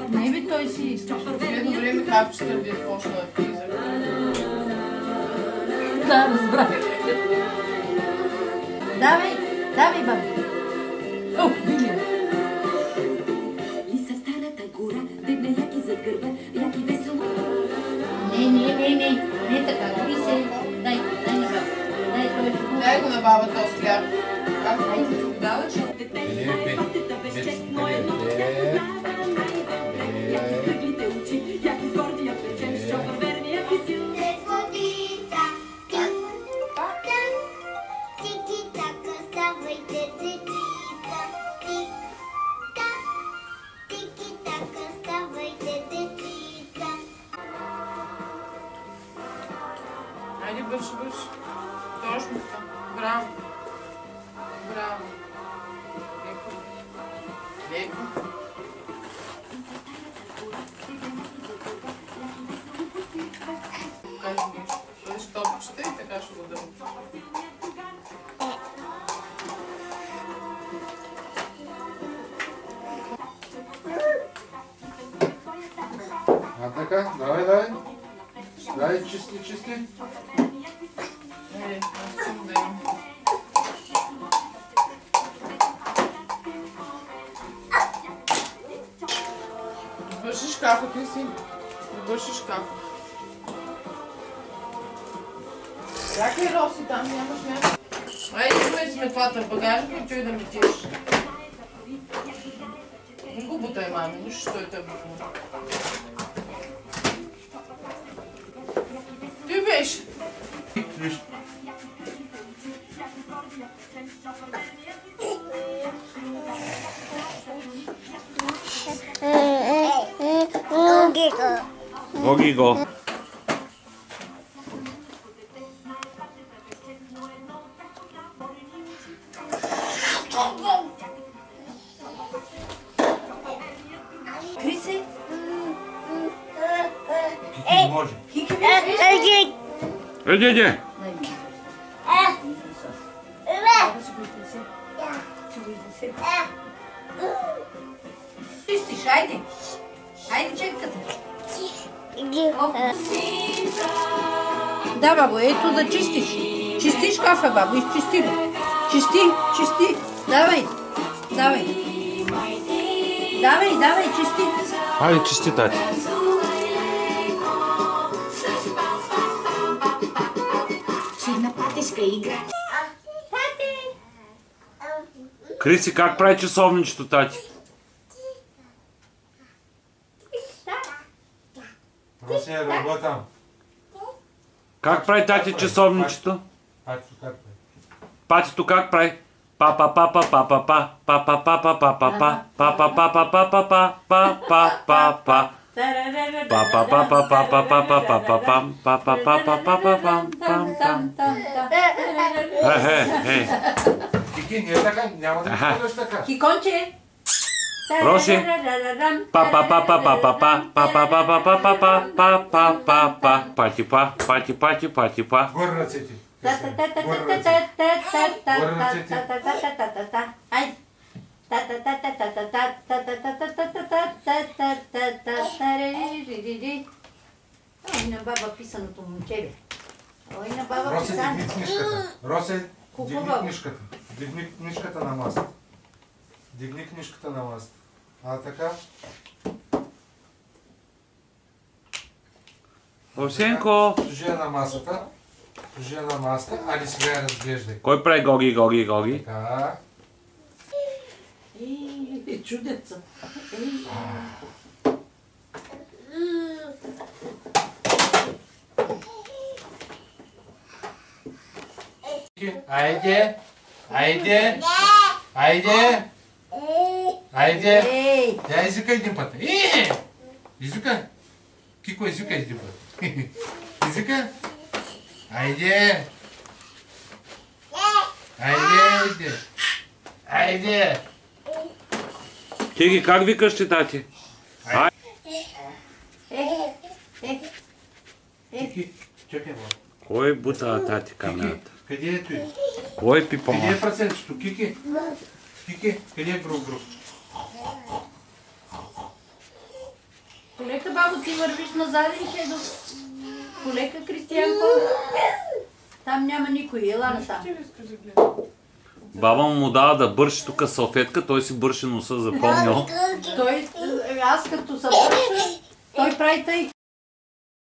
Не бе, той си искаш. Едно време хапчета ви е почна да пие за Да, разбрах. Давай, давай, баба. О, види. И със старата гора, дебне яки зад гърба, яки весело. Не така, дори се. Дай на баба. Дай той. Дай го на баба този хляб. Аз Ай, дала, че айде бърш. Точно така. Браво. Браво. Леко. Кажи нещо. Бъдеш топчета и така ще го дам. А така, давай. Дай, чисти. Аз съм да имам. Върши шкафа, Криси. Върши шкафа. Чакай, Роси, там нямаш някакво. Айде, имай сметвата в багажника и чуй да ми тиеш. Не го бутай, мами, нищо, що е те бутна. Ти беше. Гого. Криси? Може. Хики беше? Иди. Чистиш, айде. Айде, четката. Да, бабо, ето да чистиш. Чисти шкафа, бабо, изчисти го. Чисти. Давай. Давай, чисти. Айде, чисти, тати. Чудна патешка игра. Криси, как прави часовничето, тати? Роси, работам. Как прави тати часовничето? Патито как прави? Патито как прави? Кики, не е така, няма да ми ходиш така. Киконче. Роси. Пати. Горе ръцете. Айде. Ой, на баба писаното момче, бе. Ой, на баба Роси, писаното. дигни книжката. Роси, дигни Хубаво. книжката. Дигни книжката на масата. Дигни книжката на масата. А така? Овсенко. Служи я на масата. Али сега я разглеждай. Кой прави гоги? Така. Чудят се. Айде. Ей! Тя извика един път. Извика. Кико извика един път. Извика. Айде. Кики, как викаш ти, тати? Кики, чакай, бе. Кой бута тати камерата? Къде е той? Кой пипа? Къде е прасенчето? Кики, къде е груб? Полека, бабо, ти вървиш назад и ще до... Полека, Кристиянко. Там няма никой, ела насам. Баба му дава да бърши тук салфетка, той си бърши носа, запомнил. Той, аз като се бърша, той прави тъй.